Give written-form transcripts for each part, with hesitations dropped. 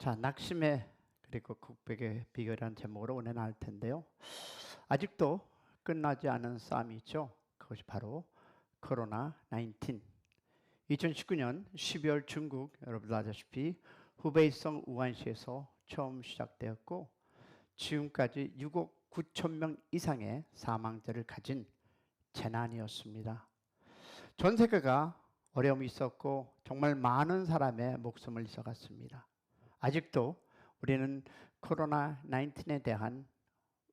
자, 낙심의 그리고 극복의 비결이라는 제목으로 오늘 나눌 텐데요. 아직도 끝나지 않은 싸움이 있죠. 그것이 바로 코로나 19. 2019년 12월 중국, 여러분들 아시다시피 후베이성 우한시에서 처음 시작되었고 지금까지 6억 9천 명 이상의 사망자를 가진 재난이었습니다. 전 세계가 어려움이 있었고 정말 많은 사람의 목숨을 잃어갔습니다. 아직도 우리는 코로나 19에 대한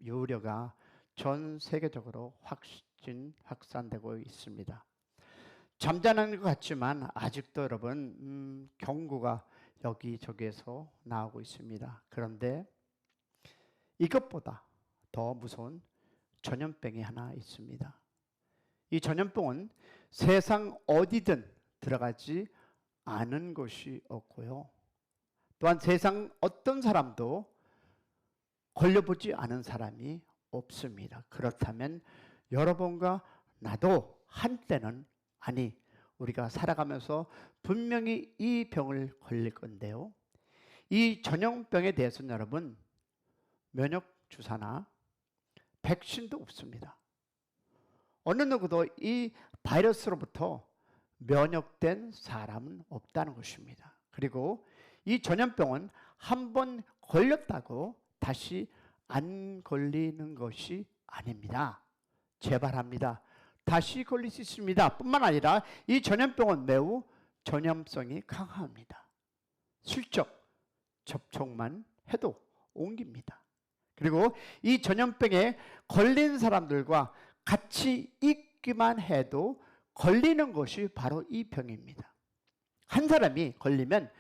우려가 전 세계적으로 확산되고 있습니다. 잠잠한 것 같지만 아직도 여러분 경고가 여기저기에서 나오고 있습니다. 그런데 이것보다 더 무서운 전염병이 하나 있습니다. 이 전염병은 세상 어디든 들어가지 않은 곳이 없고요. 또한 세상 어떤 사람도 걸려보지 않은 사람이 없습니다. 그렇다면 여러분과 나도 한때는, 아니 우리가 살아가면서 분명히 이 병을 걸릴 건데요. 이 전염병에 대해서는 여러분 면역주사나 백신도 없습니다. 어느 누구도 이 바이러스로부터 면역된 사람은 없다는 것입니다. 그리고 이 전염병은 한번 걸렸다고 다시 안 걸리는 것이 아닙니다. 재발합니다. 다시 걸릴 수 있습니다. 뿐만 아니라 이 전염병은 매우 전염성이 강합니다. 슬쩍 접촉만 해도 옮깁니다. 그리고 이 전염병에 걸린 사람들과 같이 있기만 해도 걸리는 것이 바로 이 병입니다. 한 사람이 걸리면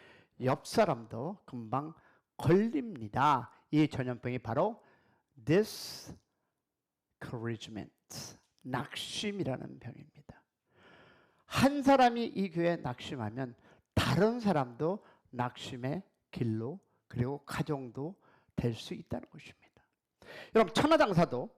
옆 사람도 금방 걸립니다. 이 전염병이 바로 discouragement, 낙심이라는 병입니다. 한 사람이 이 교회에 낙심하면 다른 사람도 낙심의 길로, 그리고 가정도 될 수 있다는 것입니다. 여러분, 천하장사도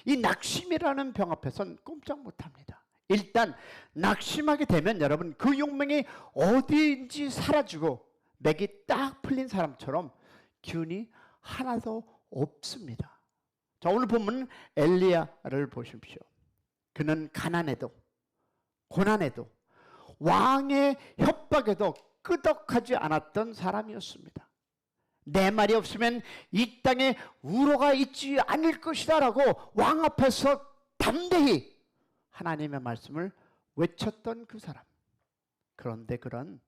이 낙심이라는 병 앞에서는 꼼짝 못합니다. 일단 낙심하게 되면 여러분 그 욕망이 어디인지 사라지고 맥이 딱 풀린 사람처럼 기운이 하나도 없습니다. 자, 오늘 보면 엘리야를 보십시오. 그는 가난에도 고난에도 왕의 협박에도 끄덕하지 않았던 사람이었습니다. 내 말이 없으면 이 땅에 우로가 있지 않을 것이다 라고 왕 앞에서 담대히 하나님의 말씀을 외쳤던 그 사람. 그런데 그런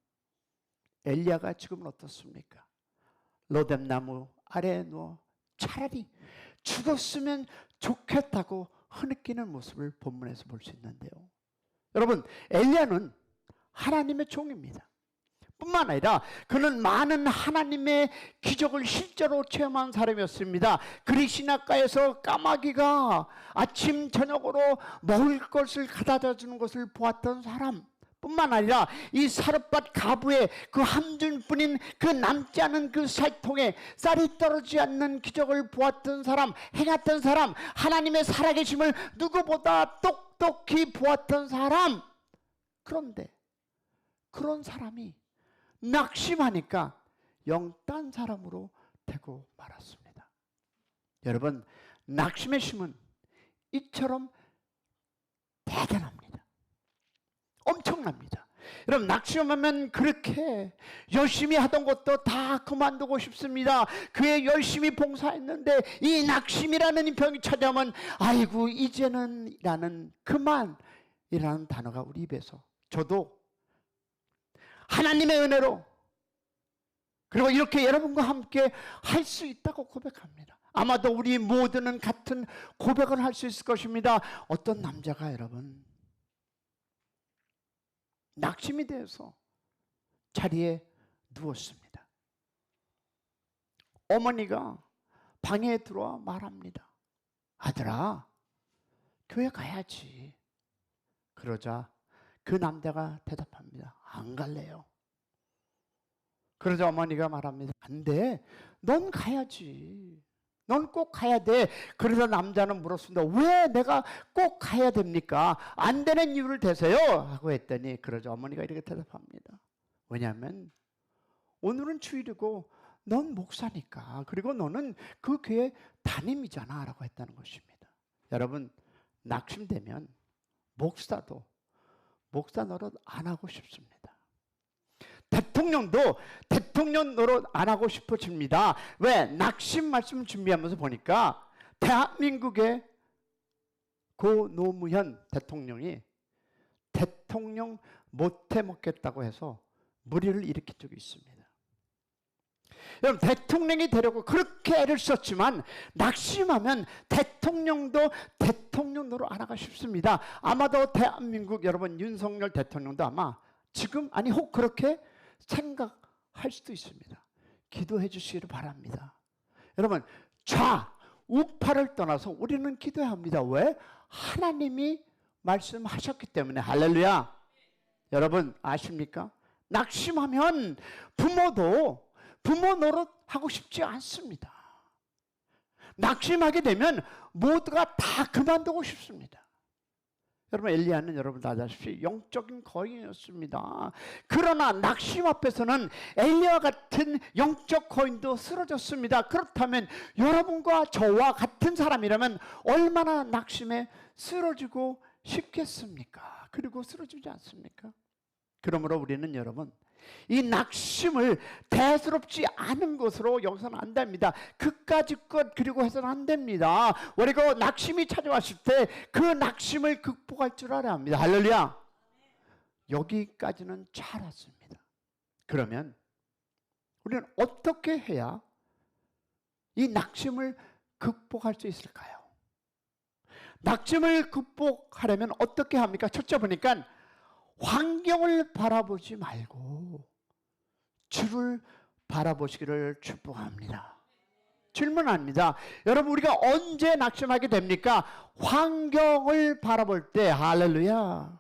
엘리야가 지금은 어떻습니까? 로뎀나무 아래에 누워 차라리 죽었으면 좋겠다고 흐느끼는 모습을 본문에서 볼 수 있는데요. 여러분, 엘리야는 하나님의 종입니다. 뿐만 아니라 그는 많은 하나님의 기적을 실제로 체험한 사람이었습니다. 그리시나가에서 까마귀가 아침 저녁으로 먹을 것을 가져다 주는 것을 보았던 사람 뿐만 아니라 이 사르밧 가부의 그 한 줄뿐인 그 남지 않은 그 살통에 쌀이 떨어지지 않는 기적을 보았던 사람, 행했던 사람, 하나님의 살아계심을 누구보다 똑똑히 보았던 사람. 그런데 그런 사람이 낙심하니까 영딴 사람으로 되고 말았습니다. 여러분, 낙심의 심은 이처럼 대단합니다. 엄청납니다. 여러분, 낙심하면 그렇게 열심히 하던 것도 다 그만두고 싶습니다. 그의 열심히 봉사했는데 이 낙심이라는 이 병이 찾아오면 아이고 이제는 라는 그만이라는 단어가 우리 입에서, 저도 하나님의 은혜로 그리고 이렇게 여러분과 함께 할 수 있다고 고백합니다. 아마도 우리 모두는 같은 고백을 할 수 있을 것입니다. 어떤 남자가 여러분 낙심이 되어서 자리에 누웠습니다. 어머니가 방에 들어와 말합니다. 아들아, 교회 가야지. 그러자 그 남자가 대답합니다. 안 갈래요. 그러자 어머니가 말합니다. 안 돼. 넌 가야지. 넌 꼭 가야 돼. 그러자 남자는 물었습니다. 왜 내가 꼭 가야 됩니까? 안 되는 이유를 대세요. 하고 했더니 그러자 어머니가 이렇게 대답합니다. 왜냐하면 오늘은 주일이고 넌 목사니까, 그리고 너는 그 교회 담임이잖아 라고 했다는 것입니다. 여러분, 낙심되면 목사도 목사 노릇 안 하고 싶습니다. 대통령도 대통령 노릇 안 하고 싶어집니다. 왜? 낙심 말씀 준비하면서 보니까 대한민국의 고 노무현 대통령이 대통령 못해 먹겠다고 해서 물의를 일으킨 적이 있습니다. 여러분, 대통령이 되려고 그렇게 애를 썼지만 낙심하면 대통령도 대통령 노릇 안 하고 싶습니다. 아마도 대한민국 여러분 윤석열 대통령도 아마 지금 아니 혹 그렇게 생각할 수도 있습니다. 기도해 주시기를 바랍니다. 여러분, 우파를 떠나서 우리는 기도해야 합니다. 왜? 하나님이 말씀하셨기 때문에. 할렐루야. 여러분 아십니까? 낙심하면 부모도 부모 노릇 하고 싶지 않습니다. 낙심하게 되면 모두가 다 그만두고 싶습니다. 여러분, 엘리야는 여러분 다 아시다시피 영적인 거인이었습니다. 그러나 낙심 앞에서는 엘리야와 같은 영적 거인도 쓰러졌습니다. 그렇다면 여러분과 저와 같은 사람이라면 얼마나 낙심에 쓰러지고 싶겠습니까? 그리고 쓰러지지 않습니까? 그러므로 우리는 여러분, 이 낙심을 대수롭지 않은 것으로 여기서는 안 됩니다. 그까짓 것 그리고 해서는 안 됩니다. 그리고 낙심이 찾아왔을 때 그 낙심을 극복할 줄 알아야 합니다. 할렐루야. 여기까지는 잘 왔습니다. 그러면 우리는 어떻게 해야 이 낙심을 극복할 수 있을까요? 낙심을 극복하려면 어떻게 합니까? 첫째 보니까 환경을 바라보지 말고 주를 바라보시기를 축복합니다. 질문합니다. 여러분, 우리가 언제 낙심하게 됩니까? 환경을 바라볼 때. 할렐루야.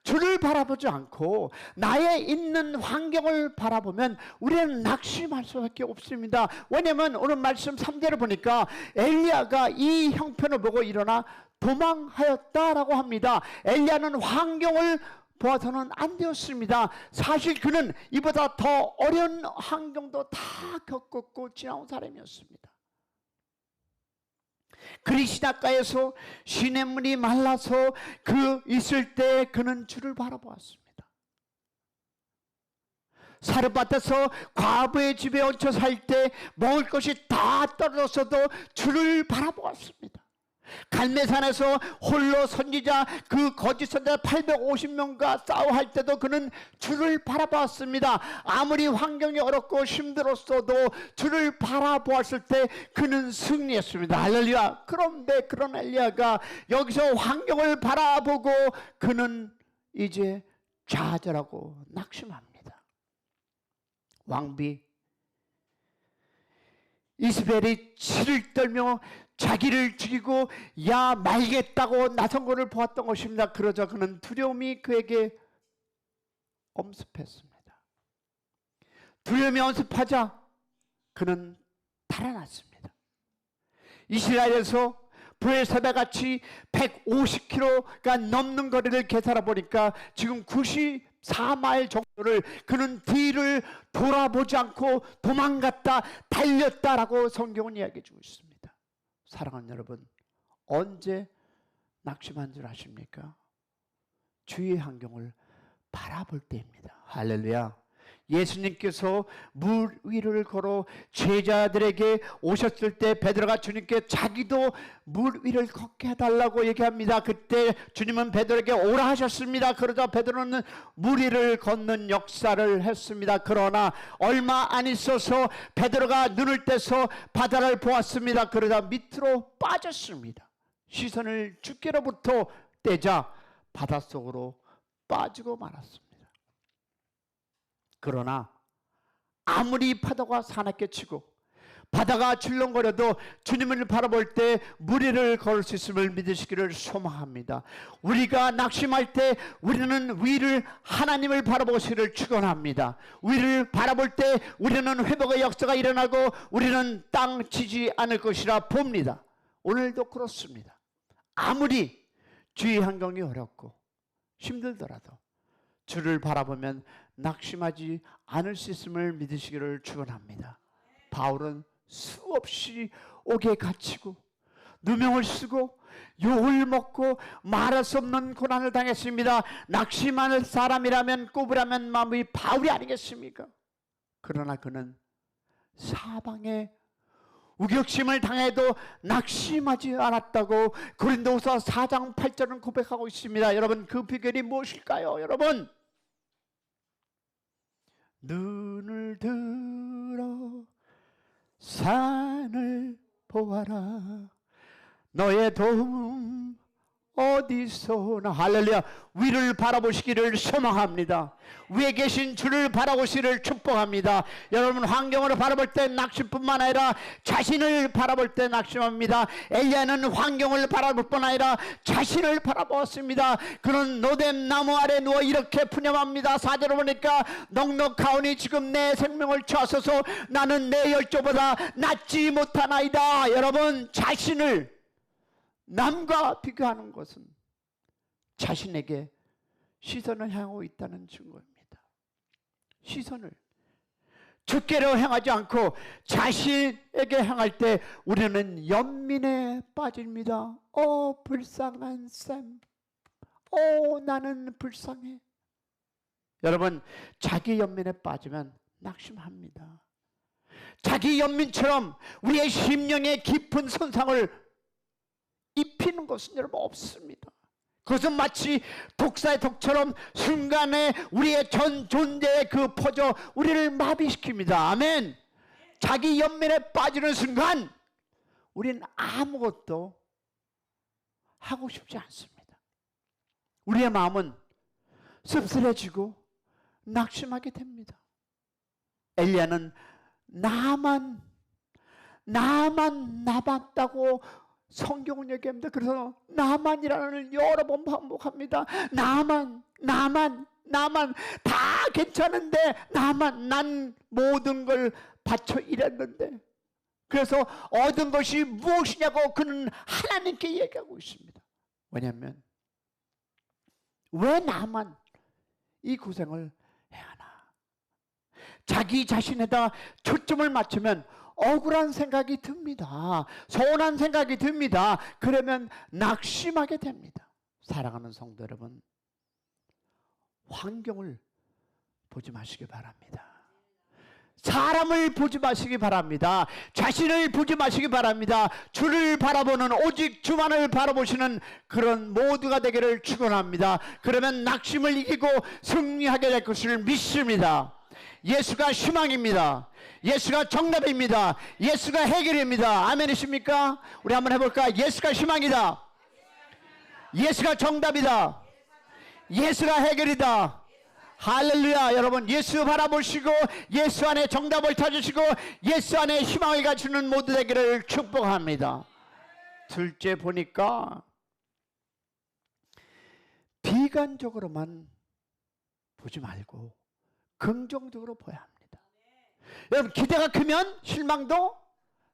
주를 바라보지 않고 나의 있는 환경을 바라보면 우리는 낙심할 수밖에 없습니다. 왜냐하면 오늘 말씀 3절을 보니까 엘리야가 이 형편을 보고 일어나 도망하였다라고 합니다. 엘리야는 환경을 보아서는 안 되었습니다. 사실 그는 이보다 더 어려운 환경도 다 겪었고 지나온 사람이었습니다. 그리시나가에서 시냇물이 말라서 그 있을 때 그는 주를 바라보았습니다. 사르밧에서 과부의 집에 얹혀 살 때 먹을 것이 다 떨어졌어도 주를 바라보았습니다. 갈매산에서 홀로 선지자 그 거짓 선지자 850명과 싸워할 때도 그는 주를 바라보았습니다. 아무리 환경이 어렵고 힘들었어도 주를 바라보았을 때 그는 승리했습니다. 할렐루야. 그런데 그런 엘리야가 여기서 환경을 바라보고 그는 이제 좌절하고 낙심합니다. 왕비 이스벨이 치를 떨며 자기를 죽이고 야 말겠다고 나선 것을 보았던 것입니다. 그러자 그는 두려움이 그에게 엄습했습니다. 두려움이 엄습하자 그는 달아났습니다. 이스라엘에서 브엘사다 같이 150km가 넘는 거리를 계산해 보니까 지금 94마일 정도를 그는 뒤를 돌아보지 않고 도망갔다 달렸다라고 성경은 이야기해 주고 있습니다. 사랑하는 여러분, 언제 낙심한 줄 아십니까? 주위의 환경을 바라볼 때입니다. 할렐루야. 예수님께서 물 위를 걸어 제자들에게 오셨을 때 베드로가 주님께 자기도 물 위를 걷게 해달라고 얘기합니다. 그때 주님은 베드로에게 오라 하셨습니다. 그러자 베드로는 물 위를 걷는 역사를 했습니다. 그러나 얼마 안 있어서 베드로가 눈을 떼서 바다를 보았습니다. 그러자 밑으로 빠졌습니다. 시선을 주께로부터 떼자 바닷속으로 빠지고 말았습니다. 그러나 아무리 파도가 사납게 치고 바다가 출렁거려도 주님을 바라볼 때 물 위를 걸을 수 있음을 믿으시기를 소망합니다. 우리가 낙심할 때 우리는 위를 하나님을 바라보시기를 축원합니다. 위를 바라볼 때 우리는 회복의 역사가 일어나고 우리는 땅 치지 않을 것이라 봅니다. 오늘도 그렇습니다. 아무리 주위 환경이 어렵고 힘들더라도 주를 바라보면 낙심하지 않을 수 있음을 믿으시기를 축원합니다. 바울은 수없이 옥에 갇히고 누명을 쓰고 욕을 먹고 말할 수 없는 고난을 당했습니다. 낙심하는 사람이라면 꾸부라면 마음이 바울이 아니겠습니까? 그러나 그는 사방에 우격심을 당해도 낙심하지 않았다고 고린도후서 4장 8절은 고백하고 있습니다. 여러분, 그 비결이 무엇일까요? 여러분, 눈을 들어 산을 보아라. 너의 도움 어디서나. 할렐루야. 위를 바라보시기를 소망합니다. 위에 계신 주를 바라보시기를 축복합니다. 여러분, 환경으로 바라볼 때 낙심뿐만 아니라 자신을 바라볼 때 낙심합니다. 엘리야는 환경을 바라볼 뿐 아니라 자신을 바라보았습니다. 그는 노뎀 나무 아래 누워 이렇게 푸념합니다. 4절을 보니까 넉넉하오니 지금 내 생명을 쳐서서 나는 내 열조보다 낫지 못하나이다. 여러분, 자신을 남과 비교하는 것은 자신에게 시선을 향하고 있다는 증거입니다. 시선을 주께로 향하지 않고 자신에게 향할 때 우리는 연민에 빠집니다. 불쌍한 쌤, 나는 불쌍해. 여러분, 자기 연민에 빠지면 낙심합니다. 자기 연민처럼 우리의 심령에 깊은 손상을 입히는 것은 여러분 없습니다. 그것은 마치 독사의 독처럼 순간에 우리의 전 존재의 그 퍼져 우리를 마비시킵니다. 아멘. 자기 연민에 빠지는 순간 우리는 아무것도 하고 싶지 않습니다. 우리의 마음은 씁쓸해지고 낙심하게 됩니다. 엘리야는 나만 남았다고 성경은 얘기합니다. 그래서 나만이라는 여러 번 반복합니다. 나만 다 괜찮은데 난 모든 걸 바쳐 일했는데. 그래서 얻은 것이 무엇이냐고 그는 하나님께 얘기하고 있습니다. 왜냐하면 왜 나만 이 고생을 해야 하나. 자기 자신에다 초점을 맞추면 억울한 생각이 듭니다. 서운한 생각이 듭니다. 그러면 낙심하게 됩니다. 사랑하는 성도 여러분, 환경을 보지 마시기 바랍니다. 사람을 보지 마시기 바랍니다. 자신을 보지 마시기 바랍니다. 주를 바라보는, 오직 주만을 바라보시는 그런 모두가 되기를 축원합니다. 그러면 낙심을 이기고 승리하게 될 것을 믿습니다. 예수가 희망입니다. 예수가 정답입니다. 예수가 해결입니다. 아멘이십니까? 우리 한번 해볼까? 예수가 희망이다. 예수가 정답이다. 예수가 해결이다. 할렐루야. 여러분, 예수 바라보시고 예수 안에 정답을 찾으시고 예수 안에 희망을 가지는 모두 되기를 축복합니다. 둘째 보니까 비관적으로만 보지 말고 긍정적으로 봐야 합니다. 여러분, 기대가 크면 실망도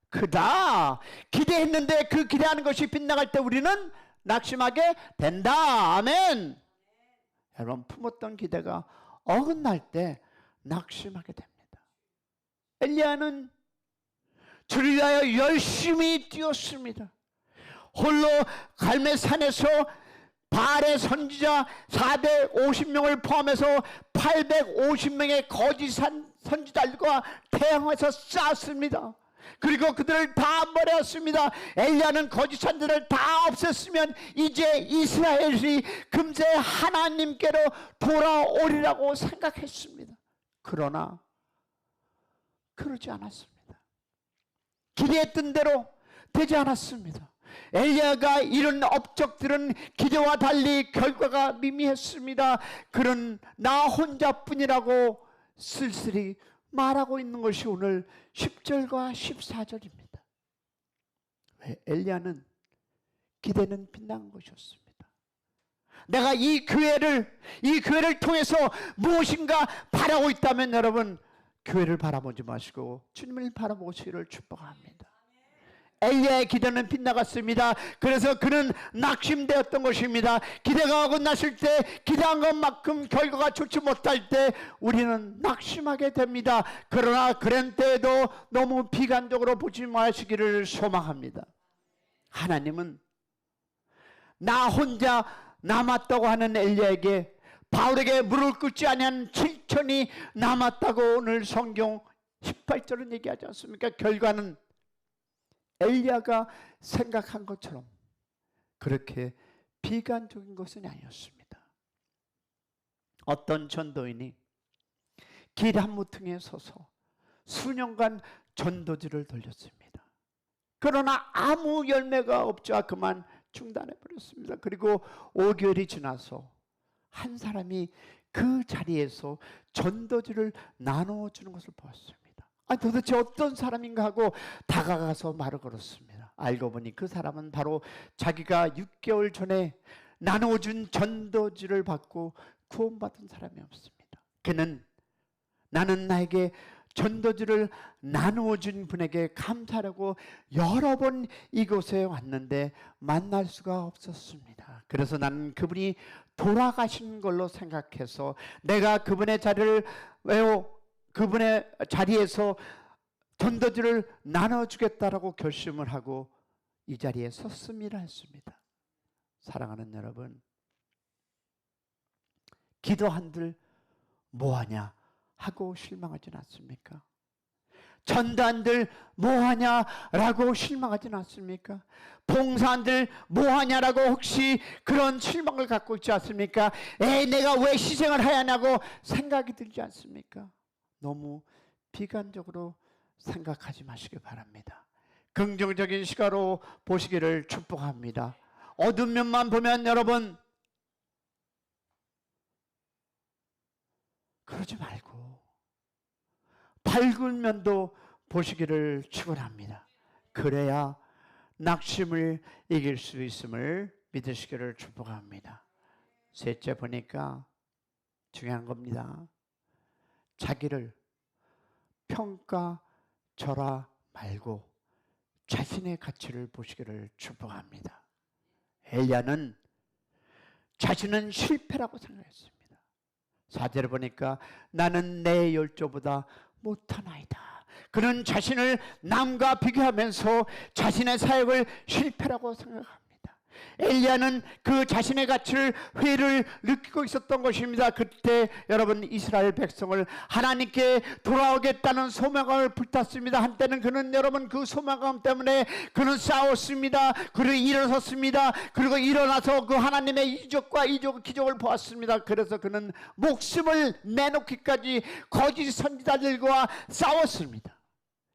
크다. 기대했는데 그 기대하는 것이 빗나갈 때 우리는 낙심하게 된다. 아멘. 여러분, 품었던 기대가 어긋날 때 낙심하게 됩니다. 엘리야는 주를 위하여 열심히 뛰었습니다. 홀로 갈멜산에서 바알의 선지자 450명을 포함해서 850명의 거짓 선지자들과 대항해서 싸웠습니다. 그리고 그들을 다 몰아왔습니다. 엘리야는 거짓 선지자들을 다 없앴으면 이제 이스라엘이 금세 하나님께로 돌아오리라고 생각했습니다. 그러나 그러지 않았습니다. 기대했던 대로 되지 않았습니다. 엘리야가 이런 업적들은 기대와 달리 결과가 미미했습니다. 그는 나 혼자뿐이라고 쓸쓸히 말하고 있는 것이 오늘 10절과 14절입니다. 왜? 엘리야는 기대는 빗나간 것이었습니다. 내가 이 교회를 통해서 무엇인가 바라고 있다면 여러분, 교회를 바라보지 마시고 주님을 바라보시기를 축복합니다. 엘리야의 기도는 빗나갔습니다. 그래서 그는 낙심되었던 것입니다. 기대가 하고 났을 때 기대한 것만큼 결과가 좋지 못할 때 우리는 낙심하게 됩니다. 그러나 그런 때에도 너무 비관적으로 보지 마시기를 소망합니다. 하나님은 나 혼자 남았다고 하는 엘리야에게 바울에게 물을 끓지 아니한 7천이 남았다고 오늘 성경 18절은 얘기하지 않습니까? 결과는 엘리야가 생각한 것처럼 그렇게 비관적인 것은 아니었습니다. 어떤 전도인이 길 한무퉁에 서서 수년간 전도지를 돌렸습니다. 그러나 아무 열매가 없자 그만 중단해 버렸습니다. 그리고 5개월이 지나서 한 사람이 그 자리에서 전도지를 나눠주는 것을 보았습니다. 도대체 어떤 사람인가 하고 다가가서 말을 걸었습니다. 알고 보니 그 사람은 바로 자기가 6개월 전에 나눠준 전도지를 받고 구원받은 사람이었습니다. 그는 나는 나에게 전도지를 나누어준 분에게 감사하려고 여러 번 이곳에 왔는데 만날 수가 없었습니다. 그래서 나는 그분이 돌아가신 걸로 생각해서 내가 그분의 자리에서 전도지를 나눠주겠다라고 결심을 하고 이 자리에 섰습니다 했습니다. 사랑하는 여러분, 기도한들 뭐하냐 하고 실망하진 않습니까? 전도한들 뭐하냐라고 실망하진 않습니까? 봉사한들 뭐하냐라고 혹시 그런 실망을 갖고 있지 않습니까? 내가 왜 희생을 해야 하냐고 생각이 들지 않습니까? 너무 비관적으로 생각하지 마시기 바랍니다. 긍정적인 시각으로 보시기를 축복합니다. 어두운 면만 보면 여러분 그러지 말고 밝은 면도 보시기를 축원합니다. 그래야 낙심을 이길 수 있음을 믿으시기를 축복합니다. 셋째 보니까 중요한 겁니다. 자기를 평가절하 말고 자신의 가치를 보시기를 축복합니다. 엘리야는 자신은 실패라고 생각했습니다. 4절을 보니까 나는 내 열조보다 못하나이다. 그는 자신을 남과 비교하면서 자신의 사역을 실패라고 생각합니다. 엘리야는 그 자신의 가치를 회의를 느끼고 있었던 것입니다. 그때 여러분 이스라엘 백성을 하나님께 돌아오겠다는 소망을 불탔습니다. 한때는 그는 여러분 그 소망감 때문에 그는 싸웠습니다. 그리고 일어섰습니다. 그리고 일어나서 그 하나님의 기적을 보았습니다. 그래서 그는 목숨을 내놓기까지 거짓 선지자들과 싸웠습니다.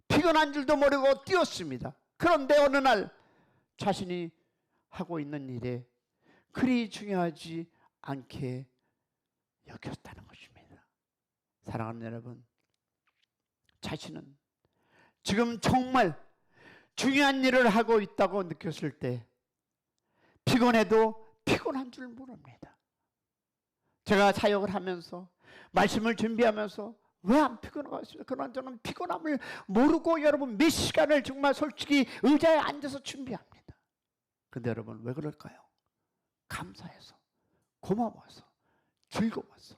피곤한 줄도 모르고 뛰었습니다. 그런데 어느 날 자신이 하고 있는 일에 그리 중요하지 않게 여겼다는 것입니다. 사랑하는 여러분, 자신은 지금 정말 중요한 일을 하고 있다고 느꼈을 때 피곤해도 피곤한 줄 모릅니다. 제가 사역을 하면서 말씀을 준비하면서 왜 안 피곤하고 있습니까? 그러나 저는 피곤함을 모르고 여러분 몇 시간을 정말 솔직히 의자에 앉아서 준비합니다. 근데 여러분 왜 그럴까요? 감사해서, 고마워서, 즐거워서,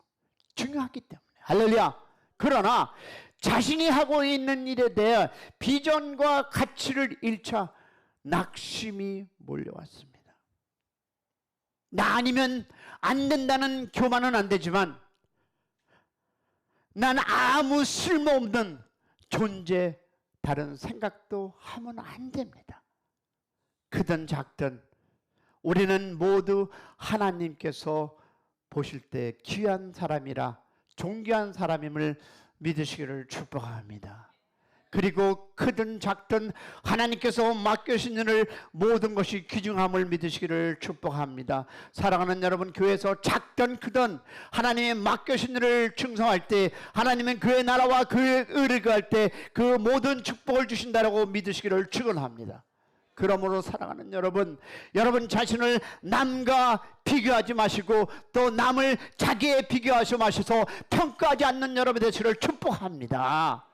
중요하기 때문에. 할렐루야. 그러나 자신이 하고 있는 일에 대해 비전과 가치를 잃자 낙심이 몰려왔습니다. 나 아니면 안 된다는 교만은 안 되지만 난 아무 쓸모없는 존재, 다른 생각도 하면 안 됩니다. 크든 작든 우리는 모두 하나님께서 보실 때 귀한 사람이라 존귀한 사람임을 믿으시기를 축복합니다. 그리고 크든 작든 하나님께서 맡겨주신 일을 모든 것이 귀중함을 믿으시기를 축복합니다. 사랑하는 여러분, 교회에서 작든 크든 하나님의 맡겨주신 일을 충성할 때 하나님은 그의 나라와 그의 의를 구할 때 그 모든 축복을 주신다라고 믿으시기를 축원합니다. 그러므로 사랑하는 여러분 자신을 남과 비교하지 마시고 또 남을 자기에 비교하지 마셔서 평가하지 않는 여러분 되시기를 축복합니다.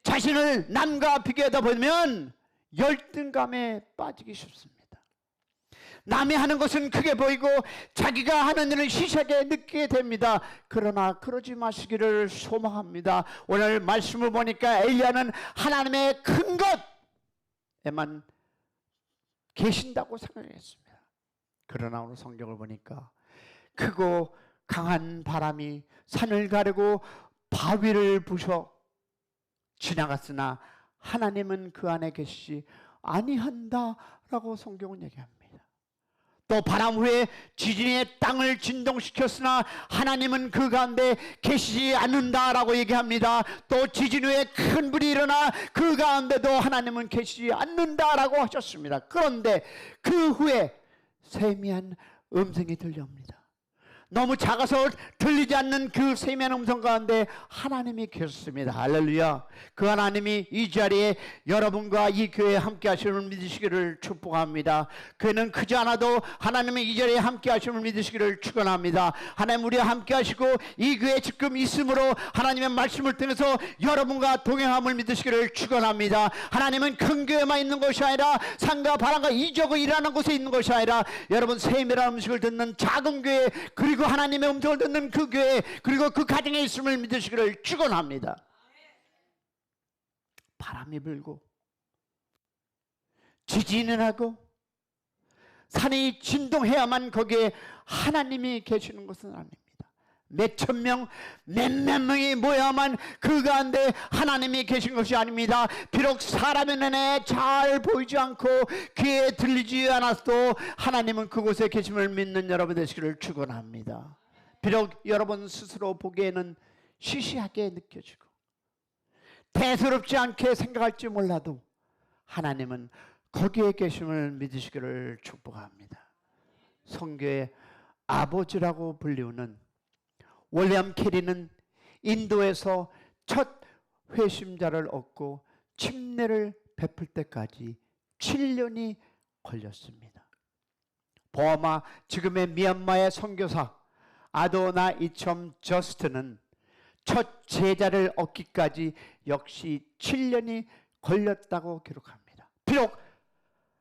자신을 남과 비교하다 보면 열등감에 빠지기 쉽습니다. 남이 하는 것은 크게 보이고 자기가 하는 일은 시시하게 느끼게 됩니다. 그러나 그러지 마시기를 소망합니다. 오늘 말씀을 보니까 엘리야는 하나님의 큰 것에만 계신다고 생각했습니다. 그러나 오늘 성경을 보니까 크고 강한 바람이 산을 가르고 바위를 부셔 지나갔으나 하나님은 그 안에 계시지 아니한다라고 성경은 얘기합니다. 또 바람 후에 지진이 땅을 진동시켰으나 하나님은 그 가운데 계시지 않는다라고 얘기합니다. 또 지진 후에 큰 불이 일어나 그 가운데도 하나님은 계시지 않는다라고 하셨습니다. 그런데 그 후에 세미한 음성이 들려옵니다. 너무 작아서 들리지 않는 그 세미한 음성 가운데 하나님이 계셨습니다. 할렐루야. 그 하나님이 이 자리에 여러분과 이 교회에 함께 하심을 믿으시기를 축복합니다. 그는 크지 않아도 하나님이 이 자리에 함께 하심을 믿으시기를 축원합니다. 하나님 우리와 함께 하시고 이 교회에 지금 있으므로 하나님의 말씀을 통해서 여러분과 동행함을 믿으시기를 축원합니다. 하나님은 큰 교회만 있는 것이 아니라 산과 바람과 이적을 일하는 곳에 있는 것이 아니라 여러분 세밀한 음식을 듣는 작은 교회, 그리고 하나님의 음성을 듣는 그 교회, 그리고 그 가정에 있음을 믿으시기를 축원합니다. 바람이 불고 지진이 나고 산이 진동해야만 거기에 하나님이 계시는 것은 아닙니다. 몇천 명, 몇몇 명이 모여야만 그 가운데 하나님이 계신 것이 아닙니다. 비록 사람의 눈에 잘 보이지 않고 귀에 들리지 않아도 하나님은 그곳에 계심을 믿는 여러분 되시기를 축원합니다. 비록 여러분 스스로 보기에는 시시하게 느껴지고 대수롭지 않게 생각할지 몰라도 하나님은 거기에 계심을 믿으시기를 축복합니다. 성교의 아버지라고 불리우는 윌리엄 캐리는 인도에서 첫 회심자를 얻고 침례를 베풀 때까지 7년이 걸렸습니다. 버마, 지금의 미얀마의 선교사 아도나 이첨 저스트는 첫 제자를 얻기까지 역시 7년이 걸렸다고 기록합니다. 비록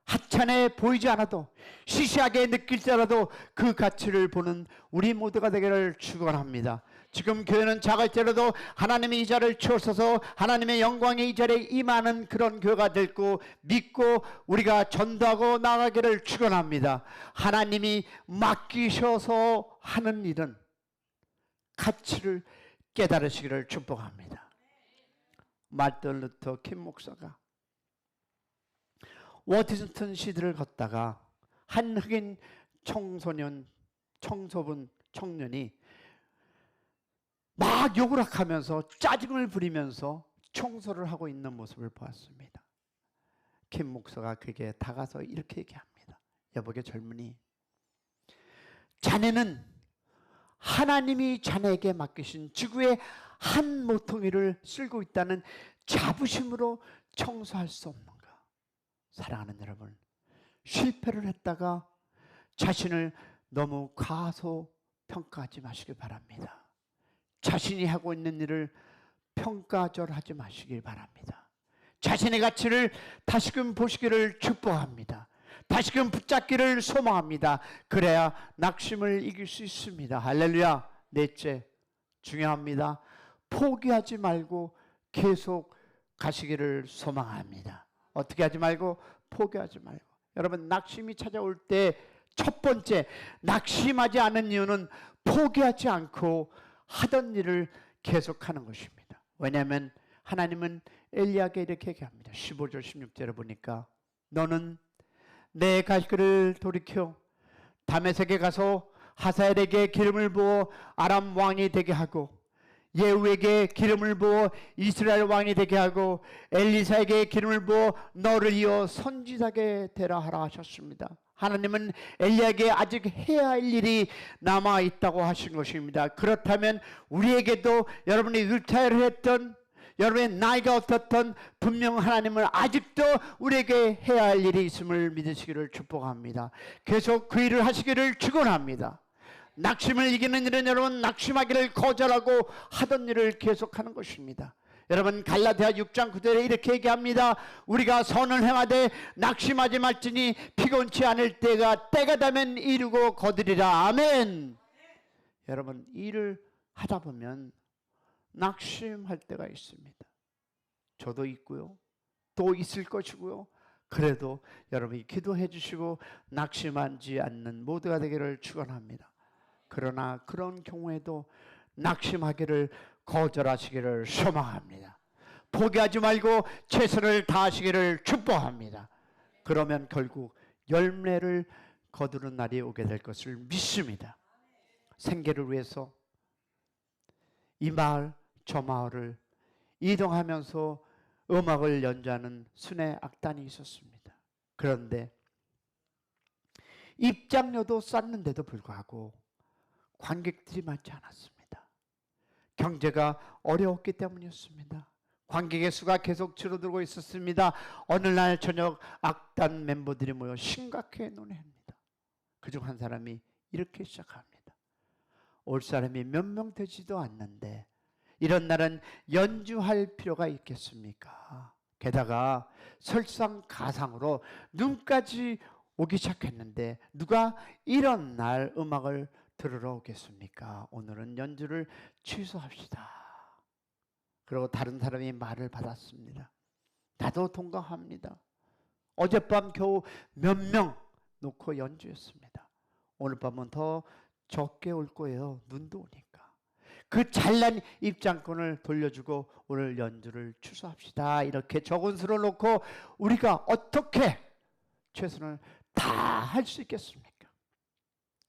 하찮게 보이지 않아도 시시하게 느낄지라도 그 가치를 보는 우리 모두가 되기를 축원합니다. 지금 교회는 작을지라도 하나님이 이 자리를 주셔서 하나님의 영광이 이 자리에 임하는 그런 교회가 되고 믿고 우리가 전도하고 나가기를 축원합니다. 하나님이 맡기셔서 하는 일은 가치를 깨달으시기를 축복합니다. 마틴 루터 킹 목사가 워싱턴 시대를 걷다가 한 흑인 청년이 막 욕을 하면서 짜증을 부리면서 청소를 하고 있는 모습을 보았습니다. 킴 목사가 그에게 다가서 이렇게 얘기합니다. 여보게 젊은이, 자네는 하나님이 자네에게 맡기신 지구의 한 모퉁이를 쓸고 있다는 자부심으로 청소할 수 없는가? 사랑하는 여러분, 실패를 했다가 자신을 너무 과소평가하지 마시길 바랍니다. 자신이 하고 있는 일을 평가절하지 마시길 바랍니다. 자신의 가치를 다시금 보시기를 축복합니다. 다시금 붙잡기를 소망합니다. 그래야 낙심을 이길 수 있습니다. 할렐루야. 넷째, 중요합니다. 포기하지 말고 계속 가시기를 소망합니다. 어떻게 하지 말고 포기하지 말고. 여러분, 낙심이 찾아올 때 첫 번째, 낙심하지 않은 이유는 포기하지 않고 하던 일을 계속하는 것입니다. 왜냐하면 하나님은 엘리야에게 이렇게 얘기합니다. 15절 16절에 보니까 너는 내 가시를 돌이켜 다메섹에 가서 하사엘에게 기름을 부어 아람 왕이 되게 하고 예후에게 기름을 부어 이스라엘 왕이 되게 하고 엘리사에게 기름을 부어 너를 이어 선지자게 되라 하라 하셨습니다. 하나님은 엘리야에게 아직 해야 할 일이 남아있다고 하신 것입니다. 그렇다면 우리에게도 여러분이 리타이어를 했던, 여러분의 나이가 어떻든 분명 하나님은 아직도 우리에게 해야 할 일이 있음을 믿으시기를 축복합니다. 계속 그 일을 하시기를 축원합니다. 낙심을 이기는 일은 여러분 낙심하기를 거절하고 하던 일을 계속하는 것입니다. 여러분 갈라디아 6장 9절에 이렇게 얘기합니다. 우리가 선을 행하되 낙심하지 말지니 피곤치 않을 때가 되면 이루고 거두리라. 아멘. 여러분 일을 하다 보면 낙심할 때가 있습니다. 저도 있고요. 또 있을 것이고요. 그래도 여러분이 기도해 주시고 낙심하지 않는 모두가 되기를 축원합니다. 그러나 그런 경우에도 낙심하기를 거절하시기를 소망합니다. 포기하지 말고 최선을 다하시기를 축복합니다. 그러면 결국 열매를 거두는 날이 오게 될 것을 믿습니다. 생계를 위해서 이 마을 저 마을을 이동하면서 음악을 연주하는 순회 악단이 있었습니다. 그런데 입장료도 쌌는데도 불구하고 관객들이 많지 않았습니다. 경제가 어려웠기 때문이었습니다. 관객의 수가 계속 줄어들고 있었습니다. 어느 날 저녁 악단 멤버들이 모여 심각하게 논의합니다. 그중 한 사람이 이렇게 시작합니다. 올 사람이 몇 명 되지도 않는데 이런 날은 연주할 필요가 있겠습니까? 게다가 설상가상으로 눈까지 오기 시작했는데 누가 이런 날 음악을 들으러 오겠습니까? 오늘은 연주를 취소합시다. 그리고 다른 사람이 말을 받았습니다. 나도 동감합니다. 어젯밤 겨우 몇 명 놓고 연주했습니다. 오늘 밤은 더 적게 올 거예요. 눈도 오니까. 그 잘난 입장권을 돌려주고 오늘 연주를 취소합시다. 이렇게 적은 수를 놓고 우리가 어떻게 최선을 다할 수 있겠습니까?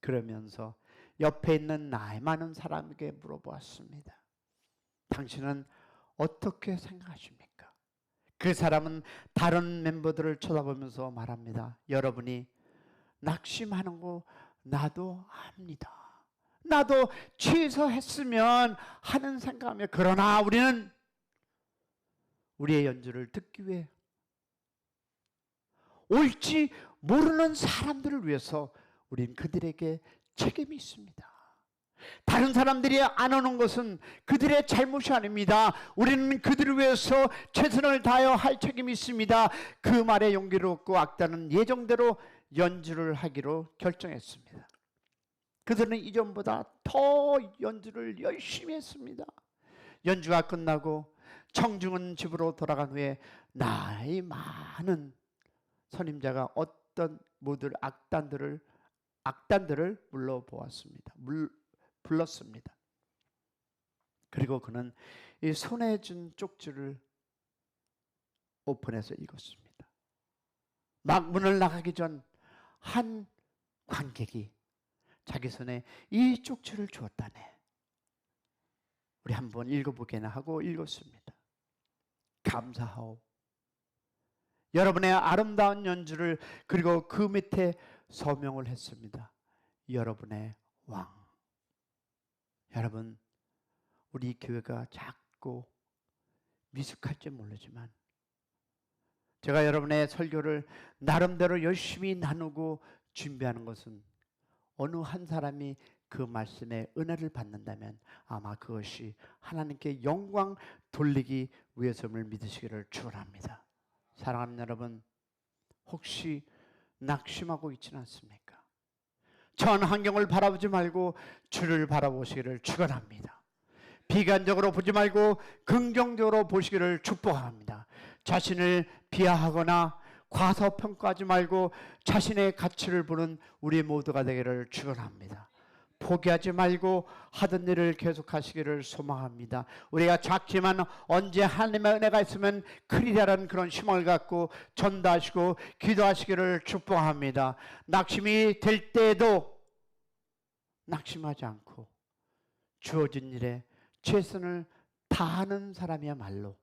그러면서 옆에 있는 나이 많은 사람에게 물어보았습니다. 당신은 어떻게 생각하십니까? 그 사람은 다른 멤버들을 쳐다보면서 말합니다. 여러분이 낙심하는 거 나도 압니다. 나도 취소했으면 하는 생각이며 그러나 우리는 우리의 연주를 듣기 위해 올지 모르는 사람들을 위해서 우린 그들에게 책임이 있습니다. 다른 사람들이 안 오는 것은 그들의 잘못이 아닙니다. 우리는 그들을 위해서 최선을 다하여 할 책임이 있습니다. 그 말에 용기를 얻고 악단은 예정대로 연주를 하기로 결정했습니다. 그들은 이전보다 더 연주를 열심히 했습니다. 연주가 끝나고 청중은 집으로 돌아간 후에 나이 많은 선임자가 어떤 모든 악단들을 불렀습니다. 그리고 그는 이 손에 준 쪽지를 오픈해서 읽었습니다. 막 문을 나가기 전 한 관객이 자기 손에 이 쪽지를 주었다네. 우리 한번 읽어보게나 하고 읽었습니다. 감사하오. 여러분의 아름다운 연주를 그리고 그 밑에 서명을 했습니다. 여러분의 왕. 여러분, 우리 교회가 작고 미숙할지 모르지만 제가 여러분의 설교를 나름대로 열심히 나누고 준비하는 것은 어느 한 사람이 그 말씀에 은혜를 받는다면 아마 그것이 하나님께 영광 돌리기 위해서임을 믿으시기를 축원합니다. 사랑하는 여러분, 혹시 낙심하고 있지는 않습니까? 전 환경을 바라보지 말고 주를 바라보시기를 축원합니다. 비관적으로 보지 말고 긍정적으로 보시기를 축복합니다. 자신을 비하하거나 과소평가하지 말고 자신의 가치를 보는 우리 모두가 되기를 축원합니다. 포기하지 말고 하던 일을 계속하시기를 소망합니다. 우리가 작지만 언제 하나님의 은혜가 있으면 크리라는 그런 희망을 갖고 전도하시고 기도하시기를 축복합니다. 낙심이 될 때에도 낙심하지 않고 주어진 일에 최선을 다하는 사람이야말로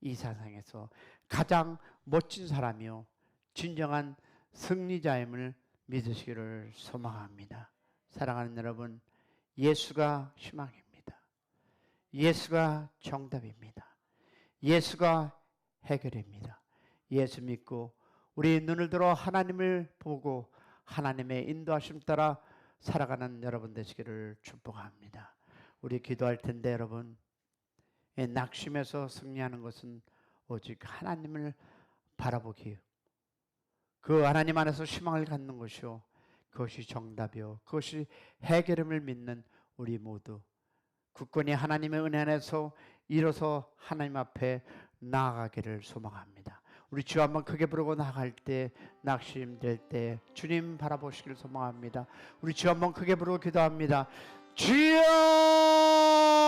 이 세상에서 가장 멋진 사람이요 진정한 승리자임을 믿으시기를 소망합니다. 사랑하는 여러분, 예수가 희망입니다. 예수가 정답입니다. 예수가 해결입니다. 예수 믿고 우리 눈을 들어 하나님을 보고 하나님의 인도하심 따라 살아가는 여러분 되시기를 축복합니다. 우리 기도할 텐데 여러분, 낙심해서 승리하는 것은 오직 하나님을 바라보기요, 그 하나님 안에서 희망을 갖는 것이요, 그것이 정답이요, 그것이 해결임을 믿는 우리 모두 굳건히 하나님의 은혜 안에서 일어서 하나님 앞에 나아가기를 소망합니다. 우리 주 한번 크게 부르고 나갈 때, 낙심될 때 주님 바라보시기를 소망합니다. 우리 주 한번 크게 부르고 기도합니다. 주여